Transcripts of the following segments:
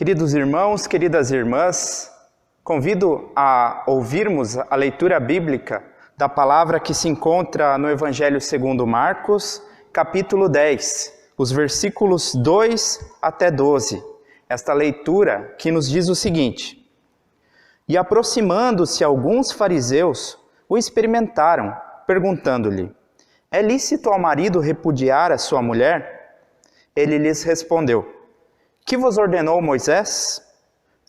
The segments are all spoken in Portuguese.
Queridos irmãos, queridas irmãs, convido a ouvirmos a leitura bíblica da palavra que se encontra no Evangelho segundo Marcos, capítulo 10, os versículos 2 até 12. Esta leitura que nos diz o seguinte: E aproximando-se alguns fariseus, o experimentaram, perguntando-lhe: É lícito ao marido repudiar a sua mulher? Ele lhes respondeu: Que vos ordenou Moisés?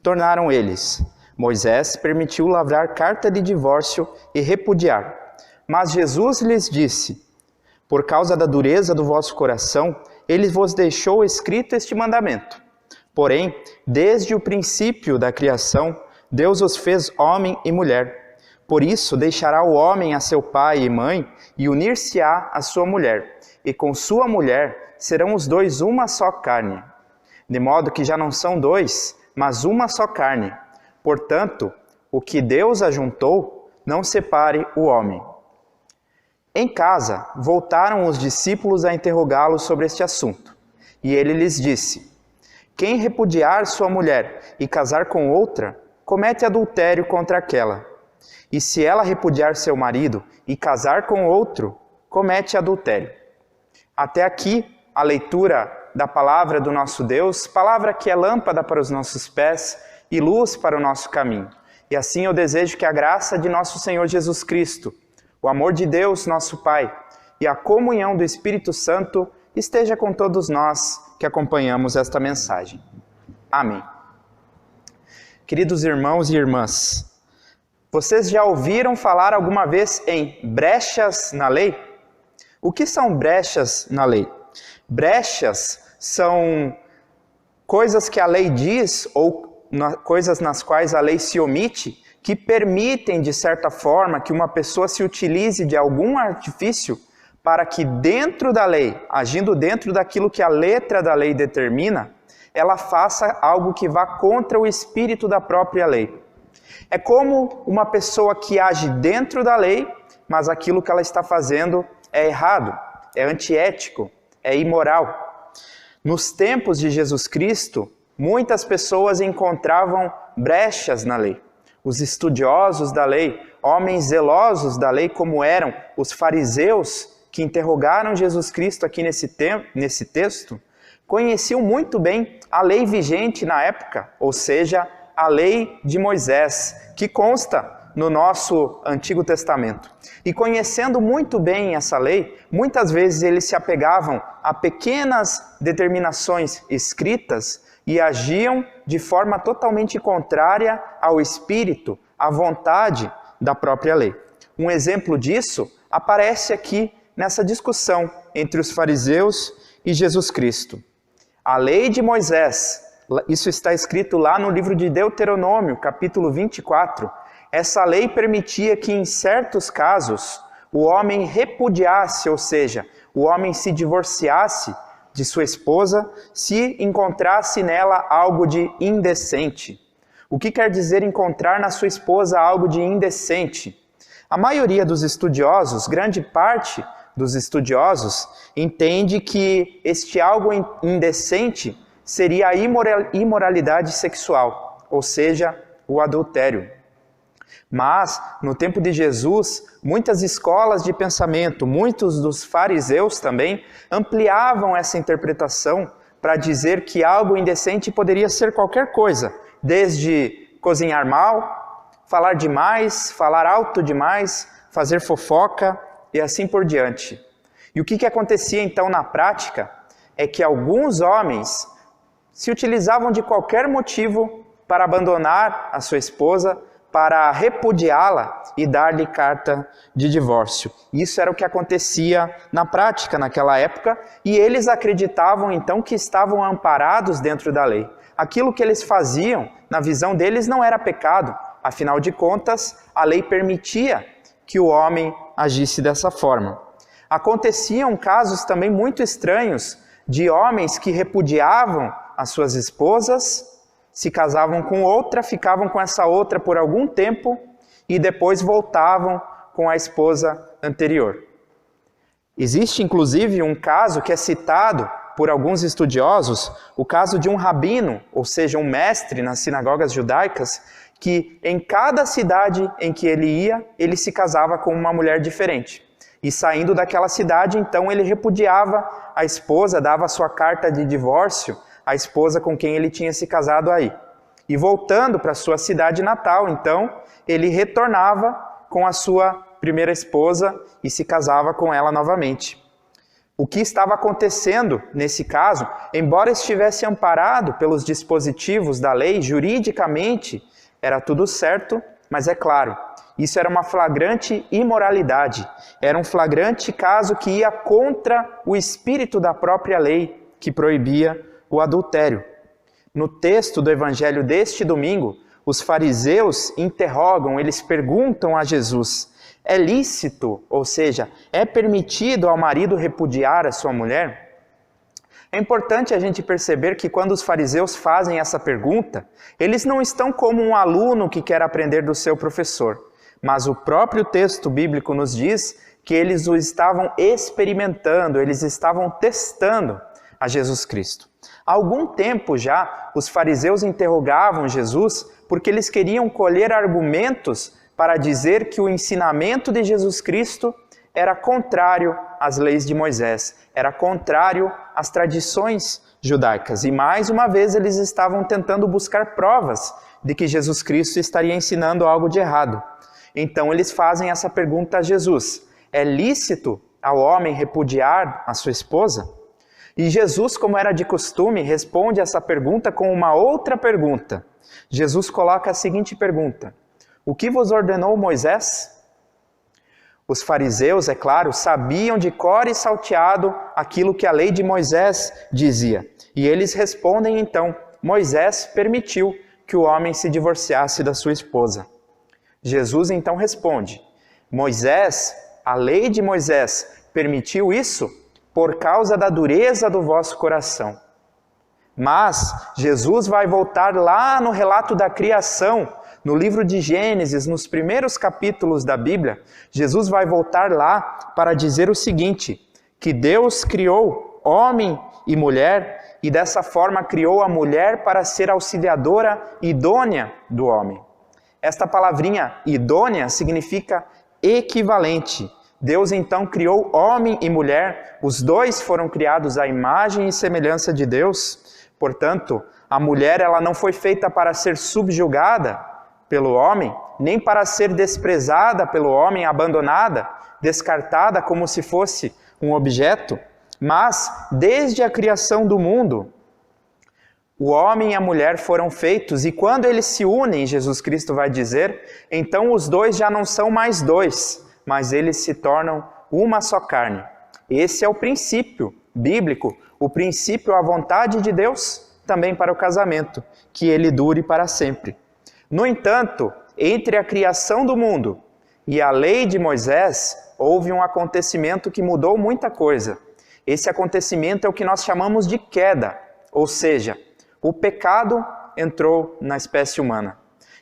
Tornaram eles: Moisés permitiu lavrar carta de divórcio e repudiar. Mas Jesus lhes disse: Por causa da dureza do vosso coração, ele vos deixou escrito este mandamento. Porém, desde o princípio da criação, Deus os fez homem e mulher. Por isso, deixará o homem a seu pai e mãe e unir-se-á à sua mulher, e com sua mulher serão os dois uma só carne. De modo que já não são dois, mas uma só carne. Portanto, o que Deus ajuntou, não separe o homem. Em casa, voltaram os discípulos a interrogá-lo sobre este assunto. E ele lhes disse: Quem repudiar sua mulher e casar com outra, comete adultério contra aquela. E se ela repudiar seu marido e casar com outro, comete adultério. Até aqui, a leitura da palavra do nosso Deus, palavra que é lâmpada para os nossos pés e luz para o nosso caminho. E assim eu desejo que a graça de nosso Senhor Jesus Cristo, o amor de Deus, nosso Pai, e a comunhão do Espírito Santo esteja com todos nós que acompanhamos esta mensagem. Amém. Queridos irmãos e irmãs, vocês já ouviram falar alguma vez em brechas na lei? O que são brechas na lei? Brechas são coisas que a lei diz ou coisas nas quais a lei se omite, que permitem, de certa forma, que uma pessoa se utilize de algum artifício para que dentro da lei, agindo dentro daquilo que a letra da lei determina, ela faça algo que vá contra o espírito da própria lei. É como uma pessoa que age dentro da lei, mas aquilo que ela está fazendo é errado, é antiético, é imoral. Nos tempos de Jesus Cristo, muitas pessoas encontravam brechas na lei. Os estudiosos da lei, homens zelosos da lei, como eram os fariseus que interrogaram Jesus Cristo aqui nesse texto, conheciam muito bem a lei vigente na época, ou seja, a lei de Moisés, que consta no nosso Antigo Testamento. E conhecendo muito bem essa lei, muitas vezes eles se apegavam a pequenas determinações escritas e agiam de forma totalmente contrária ao espírito, à vontade da própria lei. Um exemplo disso aparece aqui nessa discussão entre os fariseus e Jesus Cristo. A lei de Moisés, isso está escrito lá no livro de Deuteronômio, capítulo 24, essa lei permitia que em certos casos o homem repudiasse, ou seja, o homem se divorciasse de sua esposa se encontrasse nela algo de indecente. O que quer dizer encontrar na sua esposa algo de indecente? A maioria dos estudiosos, grande parte dos estudiosos, entende que este algo indecente seria a imoralidade sexual, ou seja, o adultério. Mas, no tempo de Jesus, muitas escolas de pensamento, muitos dos fariseus também, ampliavam essa interpretação para dizer que algo indecente poderia ser qualquer coisa, desde cozinhar mal, falar demais, falar alto demais, fazer fofoca e assim por diante. E o que acontecia então na prática é que alguns homens se utilizavam de qualquer motivo para abandonar a sua esposa, para repudiá-la e dar-lhe carta de divórcio. Isso era o que acontecia na prática naquela época, e eles acreditavam então que estavam amparados dentro da lei. Aquilo que eles faziam, na visão deles, não era pecado. Afinal de contas, a lei permitia que o homem agisse dessa forma. Aconteciam casos também muito estranhos de homens que repudiavam as suas esposas, se casavam com outra, ficavam com essa outra por algum tempo e depois voltavam com a esposa anterior. Existe inclusive um caso que é citado por alguns estudiosos o caso de um rabino, ou seja, um mestre nas sinagogas judaicas, que em cada cidade em que ele ia, ele se casava com uma mulher diferente. E saindo daquela cidade, então, ele repudiava a esposa, dava sua carta de divórcio à esposa com quem ele tinha se casado aí. E voltando para sua cidade natal, então, ele retornava com a sua primeira esposa e se casava com ela novamente. O que estava acontecendo nesse caso, embora estivesse amparado pelos dispositivos da lei, juridicamente era tudo certo, mas é claro, isso era uma flagrante imoralidade, era um flagrante caso que ia contra o espírito da própria lei que proibia o adultério. No texto do evangelho deste domingo, os fariseus interrogam, eles perguntam a Jesus: é lícito, ou seja, é permitido ao marido repudiar a sua mulher? É importante a gente perceber que quando os fariseus fazem essa pergunta, eles não estão como um aluno que quer aprender do seu professor, mas o próprio texto bíblico nos diz que eles o estavam experimentando, eles estavam testando a Jesus Cristo. Há algum tempo já, os fariseus interrogavam Jesus porque eles queriam colher argumentos para dizer que o ensinamento de Jesus Cristo era contrário às leis de Moisés, era contrário às tradições judaicas. E mais uma vez eles estavam tentando buscar provas de que Jesus Cristo estaria ensinando algo de errado. Então eles fazem essa pergunta a Jesus: é lícito ao homem repudiar a sua esposa? E Jesus, como era de costume, responde essa pergunta com uma outra pergunta. Jesus coloca a seguinte pergunta: o que vos ordenou Moisés? Os fariseus, é claro, sabiam de cor e salteado aquilo que a lei de Moisés dizia. E eles respondem então: Moisés permitiu que o homem se divorciasse da sua esposa. Jesus então responde: Moisés, a lei de Moisés, permitiu isso por causa da dureza do vosso coração. Mas Jesus vai voltar lá no relato da criação, no livro de Gênesis, nos primeiros capítulos da Bíblia. Jesus vai voltar lá para dizer o seguinte: que Deus criou homem e mulher e dessa forma criou a mulher para ser auxiliadora idônea do homem. Esta palavrinha idônea significa equivalente. Deus então criou homem e mulher, os dois foram criados à imagem e semelhança de Deus. Portanto, a mulher ela não foi feita para ser subjugada pelo homem, nem para ser desprezada pelo homem, abandonada, descartada como se fosse um objeto, mas desde a criação do mundo, o homem e a mulher foram feitos, e quando eles se unem, Jesus Cristo vai dizer, então os dois já não são mais dois, mas eles se tornam uma só carne. Esse é o princípio bíblico, o princípio, a vontade de Deus também para o casamento, que ele dure para sempre. No entanto, entre a criação do mundo e a lei de Moisés, houve um acontecimento que mudou muita coisa. Esse acontecimento é o que nós chamamos de queda, ou seja, o pecado entrou na espécie humana.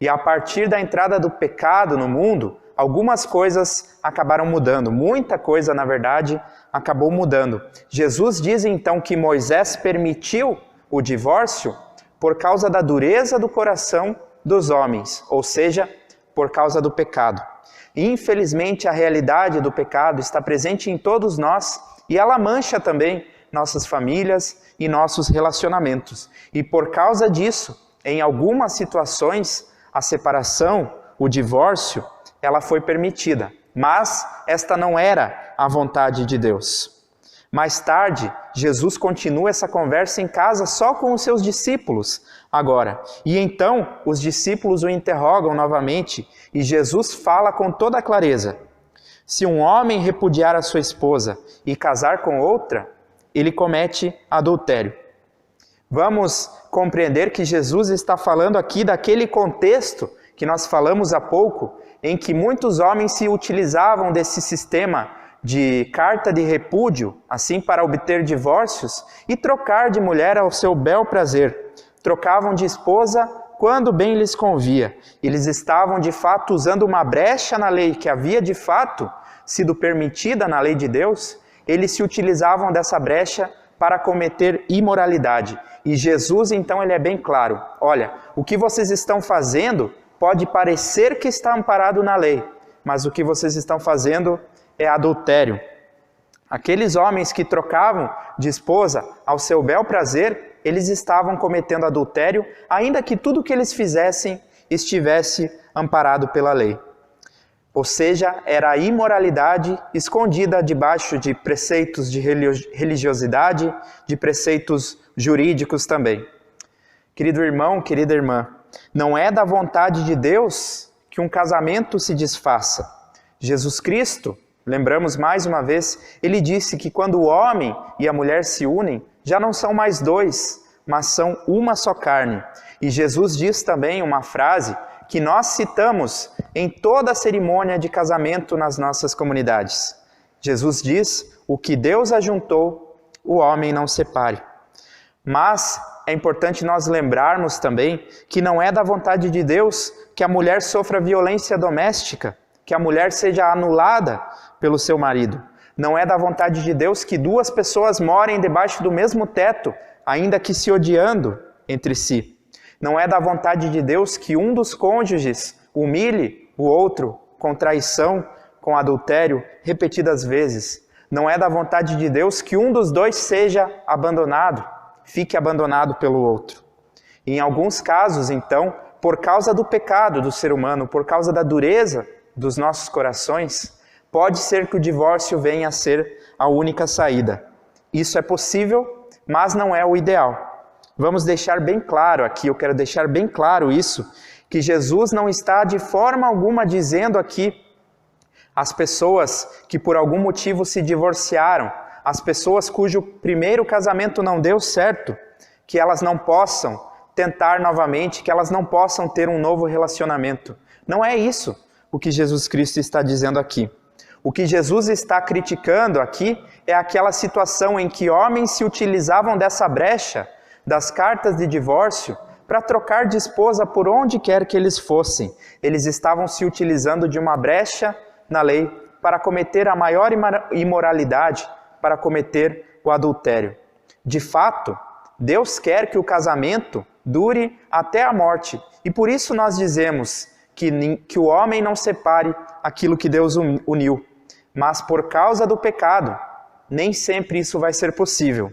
E a partir da entrada do pecado no mundo, algumas coisas acabaram mudando, muita coisa, na verdade, acabou mudando. Jesus diz então que Moisés permitiu o divórcio por causa da dureza do coração dos homens, ou seja, por causa do pecado. Infelizmente, a realidade do pecado está presente em todos nós e ela mancha também nossas famílias e nossos relacionamentos. E por causa disso, em algumas situações, a separação, o divórcio, ela foi permitida, mas esta não era a vontade de Deus. Mais tarde, Jesus continua essa conversa em casa só com os seus discípulos agora. E então, os discípulos o interrogam novamente e Jesus fala com toda a clareza: se um homem repudiar a sua esposa e casar com outra, ele comete adultério. Vamos compreender que Jesus está falando aqui daquele contexto que nós falamos há pouco, em que muitos homens se utilizavam desse sistema de carta de repúdio, assim para obter divórcios e trocar de mulher ao seu bel prazer. Trocavam de esposa quando bem lhes convia. Eles estavam de fato usando uma brecha na lei que havia de fato sido permitida na lei de Deus. Eles se utilizavam dessa brecha para cometer imoralidade. E Jesus, então, ele é bem claro. Olha, o que vocês estão fazendo pode parecer que está amparado na lei, mas o que vocês estão fazendo é adultério. Aqueles homens que trocavam de esposa ao seu bel prazer, eles estavam cometendo adultério, ainda que tudo que eles fizessem estivesse amparado pela lei. Ou seja, era a imoralidade escondida debaixo de preceitos de religiosidade, de preceitos jurídicos também. Querido irmão, querida irmã, não é da vontade de Deus que um casamento se desfaça. Jesus Cristo, lembramos mais uma vez, ele disse que quando o homem e a mulher se unem, já não são mais dois, mas são uma só carne. E Jesus diz também uma frase que nós citamos em toda a cerimônia de casamento nas nossas comunidades. Jesus diz: o que Deus ajuntou, o homem não separe. Mas é importante nós lembrarmos também que não é da vontade de Deus que a mulher sofra violência doméstica, que a mulher seja anulada pelo seu marido. Não é da vontade de Deus que duas pessoas morem debaixo do mesmo teto, ainda que se odiando entre si. Não é da vontade de Deus que um dos cônjuges humilhe o outro com traição, com adultério, repetidas vezes. Não é da vontade de Deus que um dos dois seja abandonado, fique abandonado pelo outro. E em alguns casos, então, por causa do pecado do ser humano, por causa da dureza dos nossos corações, pode ser que o divórcio venha a ser a única saída. Isso é possível, mas não é o ideal. Vamos deixar bem claro aqui, eu quero deixar bem claro isso, que Jesus não está de forma alguma dizendo aqui as pessoas que por algum motivo se divorciaram, as pessoas cujo primeiro casamento não deu certo, que elas não possam tentar novamente, que elas não possam ter um novo relacionamento. Não é isso o que Jesus Cristo está dizendo aqui. O que Jesus está criticando aqui é aquela situação em que homens se utilizavam dessa brecha das cartas de divórcio para trocar de esposa por onde quer que eles fossem. Eles estavam se utilizando de uma brecha na lei para cometer a maior imoralidade, para cometer o adultério. De fato, Deus quer que o casamento dure até a morte. E por isso nós dizemos que o homem não separe aquilo que Deus uniu. Mas por causa do pecado, nem sempre isso vai ser possível.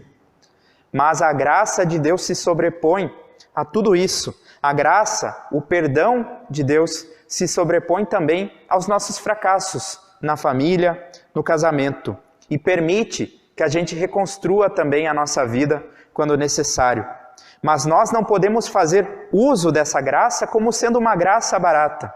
Mas a graça de Deus se sobrepõe a tudo isso. A graça, o perdão de Deus se sobrepõe também aos nossos fracassos na família, no casamento. E permite que a gente reconstrua também a nossa vida quando necessário. Mas nós não podemos fazer uso dessa graça como sendo uma graça barata.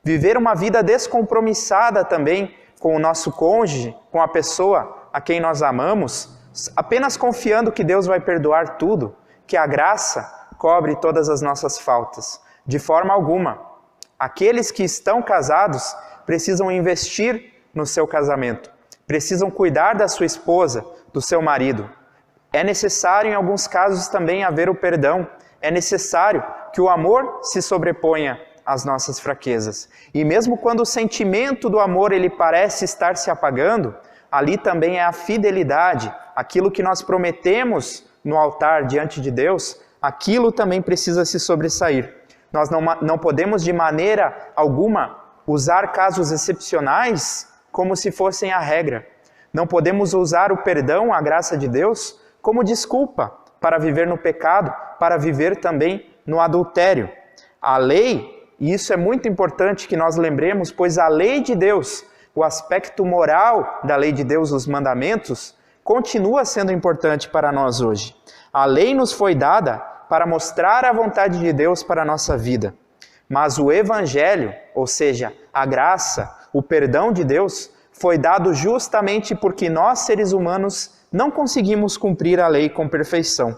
Viver uma vida descompromissada também com o nosso cônjuge, com a pessoa a quem nós amamos, apenas confiando que Deus vai perdoar tudo, que a graça cobre todas as nossas faltas. De forma alguma. Aqueles que estão casados precisam investir no seu casamento, precisam cuidar da sua esposa, do seu marido. É necessário, em alguns casos, também haver o perdão. É necessário que o amor se sobreponha às nossas fraquezas. E mesmo quando o sentimento do amor ele parece estar se apagando, ali também é a fidelidade, aquilo que nós prometemos no altar diante de Deus, aquilo também precisa se sobressair. Nós não podemos de maneira alguma usar casos excepcionais como se fossem a regra. Não podemos usar o perdão, a graça de Deus, como desculpa para viver no pecado, para viver também no adultério. A lei, e isso é muito importante que nós lembremos, pois a lei de Deus, o aspecto moral da lei de Deus, os mandamentos, continua sendo importante para nós hoje. A lei nos foi dada para mostrar a vontade de Deus para a nossa vida. Mas o Evangelho, ou seja, a graça, o perdão de Deus, foi dado justamente porque nós, seres humanos, não conseguimos cumprir a lei com perfeição.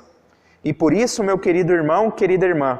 E por isso, meu querido irmão, querida irmã,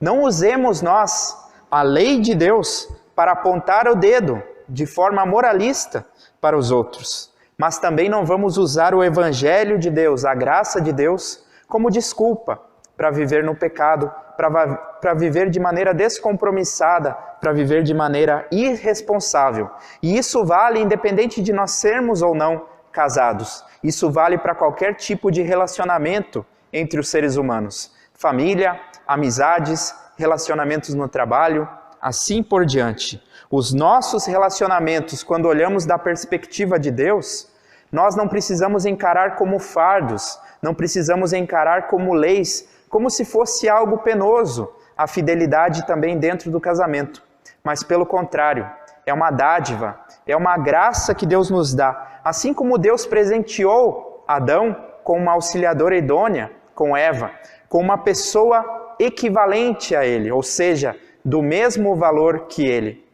não usemos nós a lei de Deus para apontar o dedo de forma moralista para os outros. Mas também não vamos usar o Evangelho de Deus, a graça de Deus, como desculpa para viver no pecado, para viver de maneira descompromissada, para viver de maneira irresponsável. E isso vale independente de nós sermos ou não casados. Isso vale para qualquer tipo de relacionamento entre os seres humanos. Família, amizades, relacionamentos no trabalho, assim por diante. Os nossos relacionamentos, quando olhamos da perspectiva de Deus, nós não precisamos encarar como fardos, não precisamos encarar como leis, como se fosse algo penoso, a fidelidade também dentro do casamento. Mas pelo contrário, é uma dádiva, é uma graça que Deus nos dá. Assim como Deus presenteou Adão com uma auxiliadora idônea, com Eva, com uma pessoa equivalente a ele, ou seja, do mesmo valor que ele.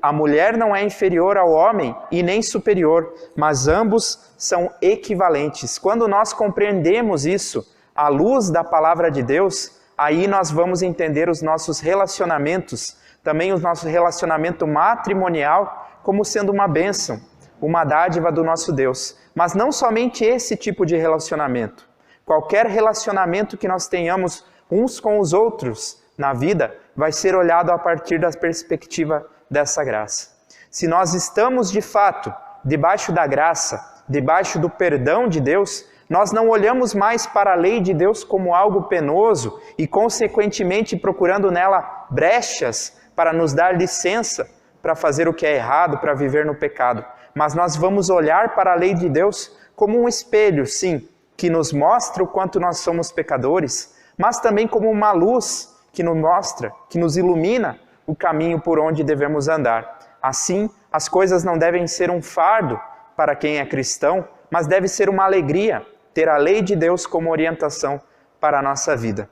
A mulher não é inferior ao homem e nem superior, mas ambos são equivalentes. Quando nós compreendemos isso, à luz da palavra de Deus, aí nós vamos entender os nossos relacionamentos, também o nosso relacionamento matrimonial, como sendo uma bênção, uma dádiva do nosso Deus. Mas não somente esse tipo de relacionamento. Qualquer relacionamento que nós tenhamos uns com os outros na vida vai ser olhado a partir da perspectiva dessa graça. Se nós estamos de fato debaixo da graça, debaixo do perdão de Deus, nós não olhamos mais para a lei de Deus como algo penoso e consequentemente procurando nela brechas para nos dar licença para fazer o que é errado, para viver no pecado. Mas nós vamos olhar para a lei de Deus como um espelho, sim, que nos mostra o quanto nós somos pecadores, mas também como uma luz que nos mostra, que nos ilumina o caminho por onde devemos andar. Assim, as coisas não devem ser um fardo para quem é cristão, mas deve ser uma alegria ter a lei de Deus como orientação para a nossa vida.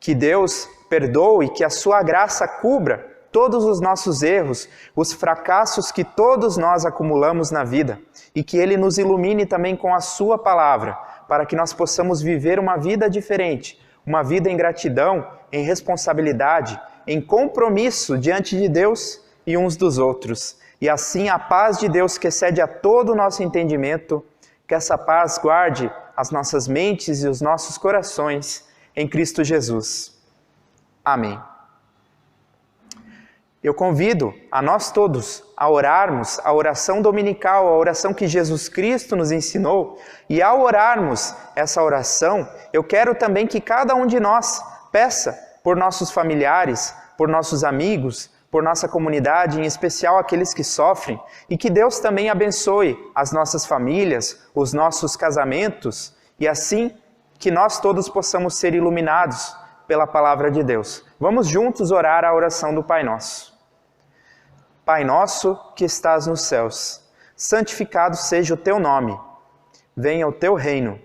Que Deus perdoe, que a sua graça cubra todos os nossos erros, os fracassos que todos nós acumulamos na vida, e que Ele nos ilumine também com a sua palavra, para que nós possamos viver uma vida diferente, uma vida em gratidão, em responsabilidade, em compromisso diante de Deus e uns dos outros. E assim a paz de Deus, que excede a todo o nosso entendimento, que essa paz guarde as nossas mentes e os nossos corações em Cristo Jesus. Amém. Eu convido a nós todos a orarmos a oração dominical, a oração que Jesus Cristo nos ensinou. E ao orarmos essa oração, eu quero também que cada um de nós peça por nossos familiares, por nossos amigos, por nossa comunidade, em especial aqueles que sofrem, e que Deus também abençoe as nossas famílias, os nossos casamentos, e assim que nós todos possamos ser iluminados pela palavra de Deus. Vamos juntos orar a oração do Pai Nosso. Pai nosso que estás nos céus, santificado seja o teu nome. Venha o teu reino.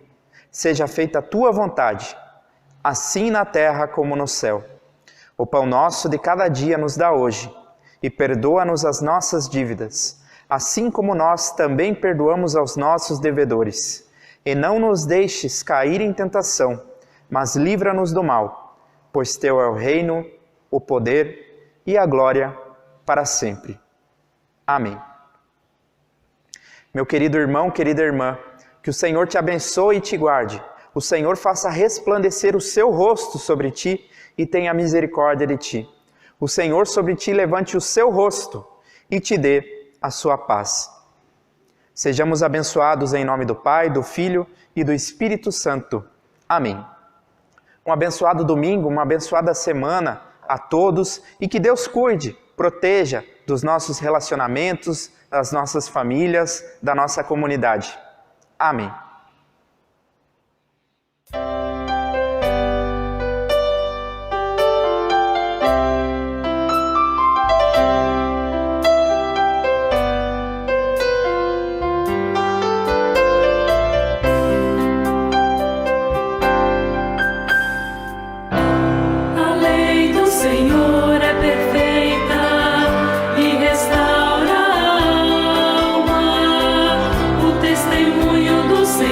Seja feita a tua vontade, assim na terra como no céu. O pão nosso de cada dia nos dá hoje, e perdoa-nos as nossas dívidas, assim como nós também perdoamos aos nossos devedores. E não nos deixes cair em tentação, mas livra-nos do mal, pois teu é o reino, o poder e a glória para sempre. Amém. Meu querido irmão, querida irmã, que o Senhor te abençoe e te guarde. O Senhor faça resplandecer o seu rosto sobre ti e tenha misericórdia de ti. O Senhor sobre ti levante o seu rosto e te dê a sua paz. Sejamos abençoados em nome do Pai, do Filho e do Espírito Santo. Amém. Um abençoado domingo, uma abençoada semana a todos e que Deus cuide, proteja dos nossos relacionamentos, das nossas famílias, da nossa comunidade. Amém. Testemunho do Senhor.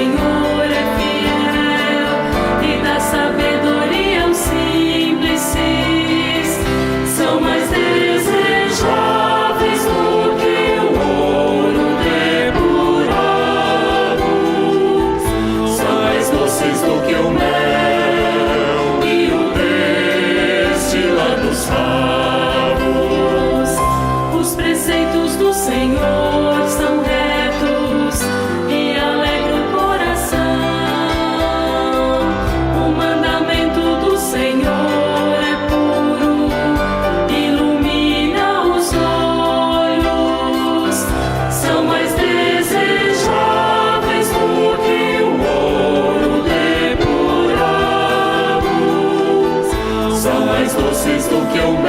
que eu